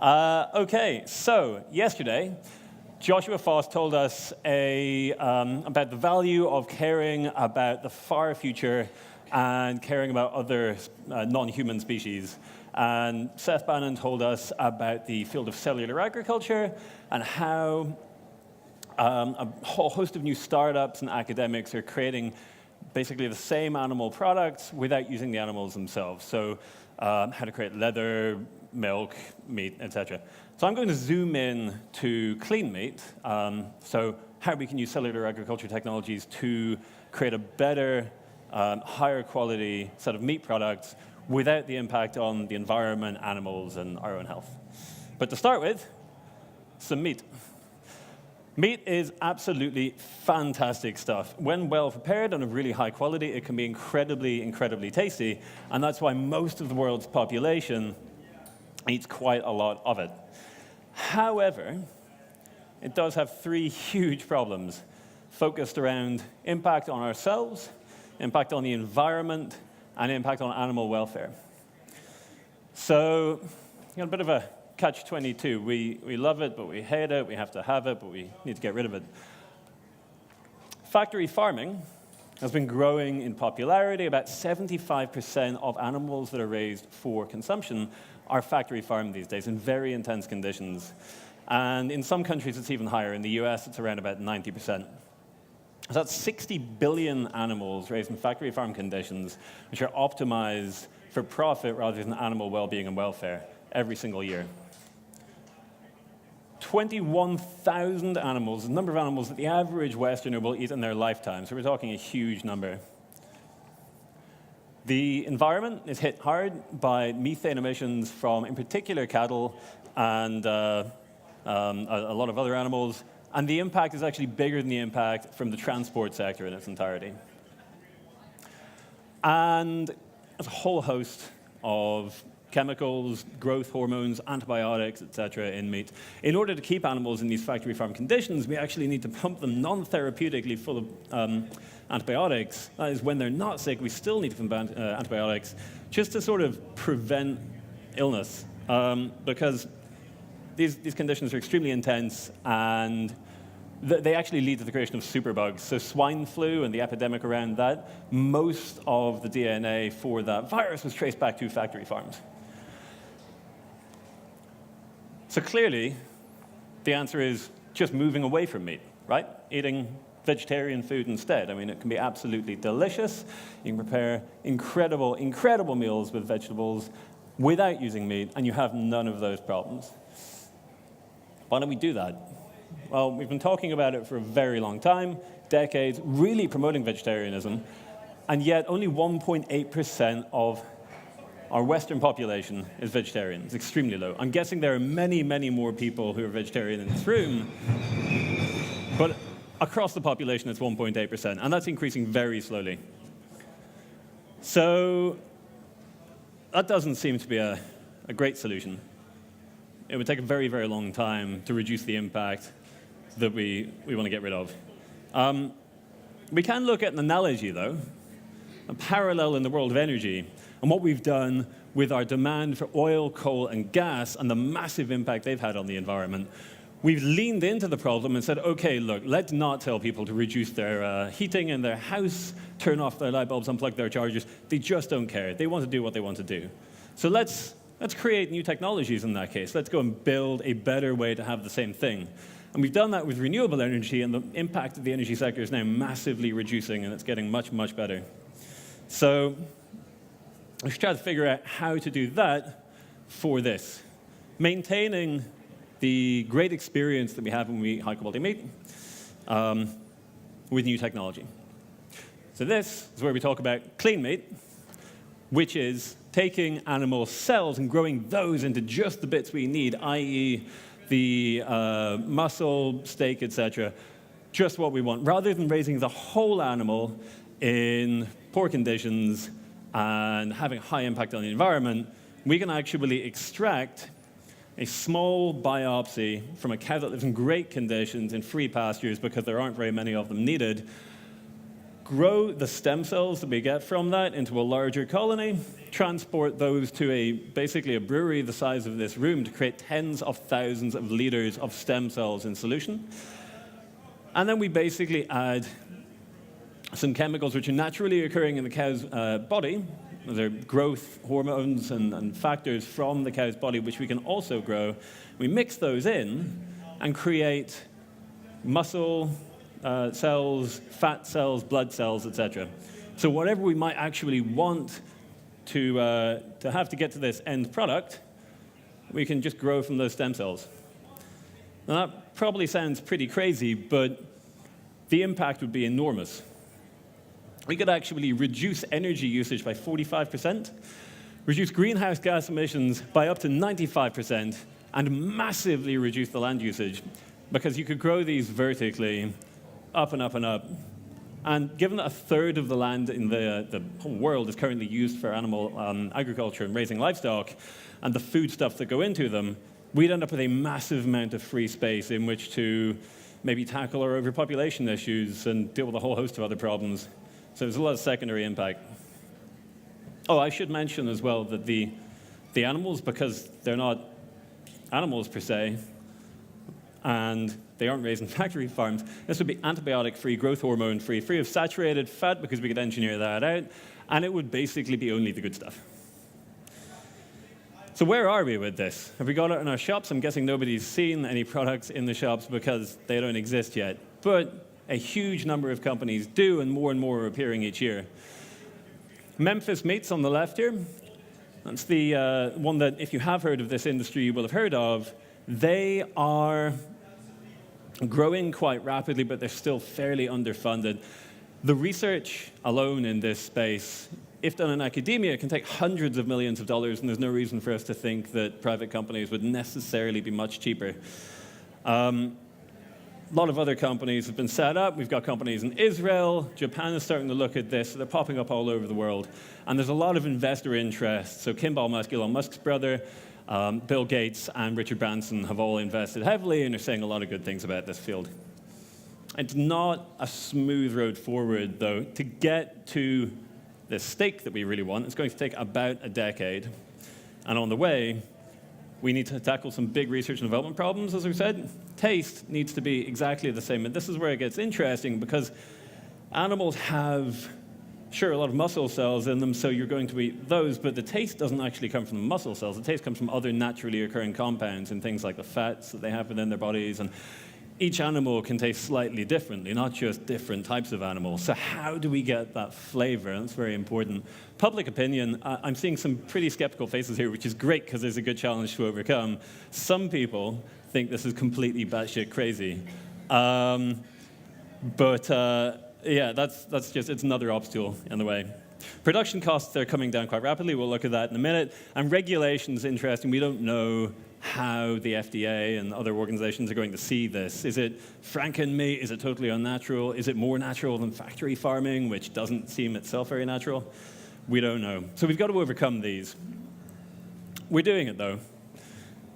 Okay, so yesterday, Joshua Foss told us about the value of caring about the far future and caring about other non-human species. And Seth Bannon told us about the field of cellular agriculture and how a whole host of new startups and academics are creating basically the same animal products without using the animals themselves. So how to create leather, milk, meat, etc. So I'm going to zoom in to clean meat, so how we can use cellular agriculture technologies to create a better, higher quality set of meat products without the impact on the environment, animals, and our own health. But to start with, some meat. Meat is absolutely fantastic stuff. When well prepared and of really high quality, it can be incredibly, incredibly tasty, and that's why most of the world's population eats quite a lot of it. However, it does have three huge problems focused around impact on ourselves, impact on the environment, and impact on animal welfare. So, a bit of a catch-22. We love it, but we hate it. We have to have it, but we need to get rid of it. Factory farming has been growing in popularity. About 75% of animals that are raised for consumption are factory farmed these days in very intense conditions. And in some countries, it's even higher. In the US, it's around about 90%. So that's 60 billion animals raised in factory farm conditions, which are optimized for profit rather than animal well-being and welfare every single year. 21,000 animals, the number of animals that the average Westerner will eat in their lifetime. So we're talking a huge number. The environment is hit hard by methane emissions from, in particular, cattle and a lot of other animals. And the impact is actually bigger than the impact from the transport sector in its entirety. And there's a whole host of chemicals, growth hormones, antibiotics, etc. in meat. In order to keep animals in these factory farm conditions, we actually need to pump them non-therapeutically full of antibiotics. That is, when they're not sick, we still need to pump antibiotics just to sort of prevent illness, because these conditions are extremely intense and they actually lead to the creation of superbugs. So swine flu and the epidemic around that, most of the DNA for that virus was traced back to factory farms. So clearly, the answer is just moving away from meat, right? Eating vegetarian food instead. I mean, it can be absolutely delicious. You can prepare incredible, incredible meals with vegetables without using meat, and you have none of those problems. Why don't we do that? Well, we've been talking about it for a very long time, decades, really promoting vegetarianism, and yet only 1.8% of our Western population is vegetarian. It's extremely low. I'm guessing there are many, many more people who are vegetarian in this room, but across the population it's 1.8%, and that's increasing very slowly. So that doesn't seem to be a great solution. It would take a very, very long time to reduce the impact that we want to get rid of. We can look at an analogy, though, a parallel in the world of energy, and what we've done with our demand for oil, coal, and gas, and the massive impact they've had on the environment. We've leaned into the problem and said, OK, look, let's not tell people to reduce their heating in their house, turn off their light bulbs, unplug their chargers. They just don't care. They want to do what they want to do. So let's create new technologies in that case. Let's go and build a better way to have the same thing. And we've done that with renewable energy, and the impact of the energy sector is now massively reducing, and it's getting much, much better. So we should try to figure out how to do that for this, maintaining the great experience that we have when we eat high-quality meat with new technology. So this is where we talk about clean meat, which is taking animal cells and growing those into just the bits we need, i.e. the muscle, steak, etc., just what we want, rather than raising the whole animal in poor conditions and having a high impact on the environment. We can actually extract a small biopsy from a cow that lives in great conditions in free pastures because there aren't very many of them needed, grow the stem cells that we get from that into a larger colony, transport those to basically a brewery the size of this room to create tens of thousands of liters of stem cells in solution. And then we basically add some chemicals which are naturally occurring in the cow's body. They're growth hormones and factors from the cow's body, which we can also grow. We mix those in and create muscle cells, fat cells, blood cells, etc. So whatever we might actually want to have to get to this end product, we can just grow from those stem cells. Now that probably sounds pretty crazy, but the impact would be enormous. We could actually reduce energy usage by 45%, reduce greenhouse gas emissions by up to 95%, and massively reduce the land usage, because you could grow these vertically up and up and up. And given that a third of the land in the whole world is currently used for animal agriculture and raising livestock, and the foodstuffs that go into them, we'd end up with a massive amount of free space in which to maybe tackle our overpopulation issues and deal with a whole host of other problems. So there's a lot of secondary impact. Oh, I should mention as well that the animals, because they're not animals per se, and they aren't raised in factory farms, this would be antibiotic-free, growth hormone-free, free of saturated fat, because we could engineer that out, and it would basically be only the good stuff. So where are we with this? Have we got it in our shops? I'm guessing nobody's seen any products in the shops because they don't exist yet. But a huge number of companies do, and more are appearing each year. Memphis Meats on the left here. That's the one that, if you have heard of this industry, you will have heard of. They are growing quite rapidly, but they're still fairly underfunded. The research alone in this space, if done in academia, can take hundreds of millions of dollars, and there's no reason for us to think that private companies would necessarily be much cheaper. A lot of other companies have been set up. We've got companies in Israel. Japan is starting to look at this. They're popping up all over the world. And there's a lot of investor interest. So Kimball Musk, Elon Musk's brother, Bill Gates, and Richard Branson have all invested heavily and are saying a lot of good things about this field. It's not a smooth road forward, though. To get to the stake that we really want, it's going to take about a decade. And on the way, we need to tackle some big research and development problems, as we said. Taste needs to be exactly the same. And this is where it gets interesting, because animals have, sure, a lot of muscle cells in them, so you're going to eat those, but the taste doesn't actually come from the muscle cells. The taste comes from other naturally occurring compounds and things like the fats that they have within their bodies. And each animal can taste slightly differently, not just different types of animals. So how do we get that flavor? That's very important. Public opinion, I'm seeing some pretty skeptical faces here, which is great because there's a good challenge to overcome. Some people think this is completely batshit crazy. Yeah, that's just, it's another obstacle in the way. Production costs are coming down quite rapidly. We'll look at that in a minute. And regulation is interesting. We don't know how the FDA and other organizations are going to see this. Is it Franken meat? Is it totally unnatural? Is it more natural than factory farming, which doesn't seem itself very natural? We don't know. So we've got to overcome these. We're doing it, though.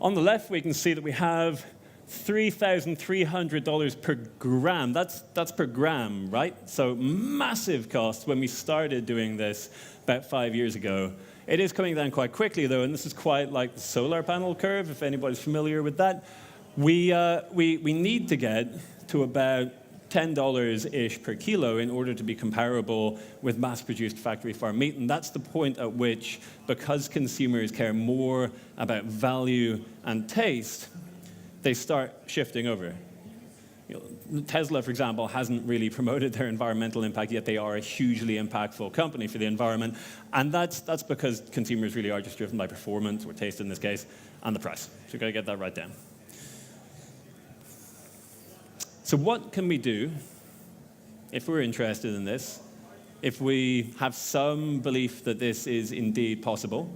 On the left, we can see that we have $3,300 per gram. That's per gram, right? So massive costs when we started doing this about 5 years ago. It is coming down quite quickly, though, and this is quite like the solar panel curve, if anybody's familiar with that. We need to get to about $10-ish per kilo in order to be comparable with mass-produced factory farm meat, and that's the point at which, because consumers care more about value and taste, they start shifting over. Tesla, for example, hasn't really promoted their environmental impact, yet they are a hugely impactful company for the environment. And that's because consumers really are just driven by performance, or taste in this case, and the price. So you've got to get that right down. So what can we do if we're interested in this, if we have some belief that this is indeed possible,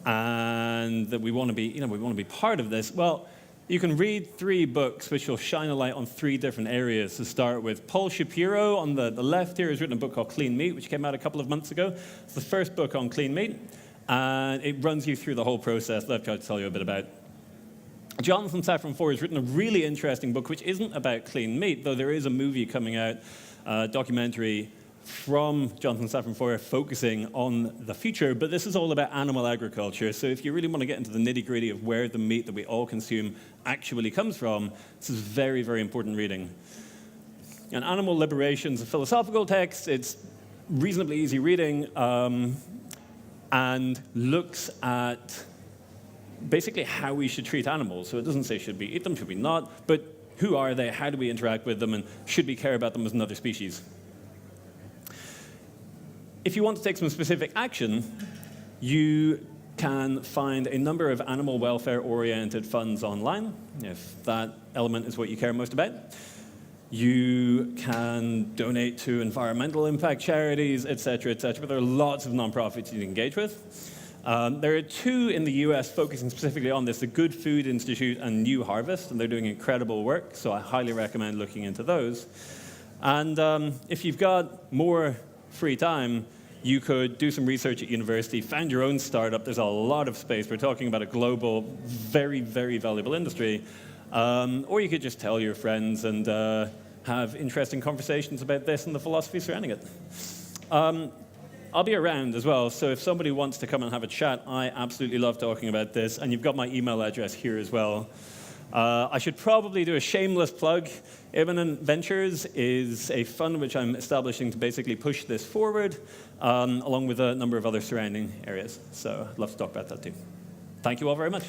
and that we want to be part of this? Well, you can read 3 books which will shine a light on 3 different areas. To start with, Paul Shapiro on the left here has written a book called Clean Meat, which came out a couple of months ago. It's the first book on clean meat, and it runs you through the whole process that I've tried to tell you a bit about. Jonathan Safran Foer has written a really interesting book which isn't about clean meat, though there is a movie coming out, documentary from Jonathan Safran Foer focusing on the future, but this is all about animal agriculture. So if you really want to get into the nitty-gritty of where the meat that we all consume actually comes from, this is very, very important reading. And Animal Liberation is a philosophical text. It's reasonably easy reading and looks at basically how we should treat animals. So it doesn't say should we eat them, should we not, but who are they, how do we interact with them, and should we care about them as another species? If you want to take some specific action, you can find a number of animal welfare-oriented funds online, if that element is what you care most about. You can donate to environmental impact charities, et cetera, but there are lots of nonprofits you can engage with. There are two in the US focusing specifically on this, the Good Food Institute and New Harvest, and they're doing incredible work, so I highly recommend looking into those. And if you've got more free time, you could do some research at university, found your own startup. There's a lot of space. We're talking about a global, very, very valuable industry. Or you could just tell your friends and have interesting conversations about this and the philosophy surrounding it. I'll be around as well, so if somebody wants to come and have a chat, I absolutely love talking about this, and you've got my email address here as well. I should probably do a shameless plug. Imminent Ventures is a fund which I'm establishing to basically push this forward, along with a number of other surrounding areas. So I'd love to talk about that too. Thank you all very much.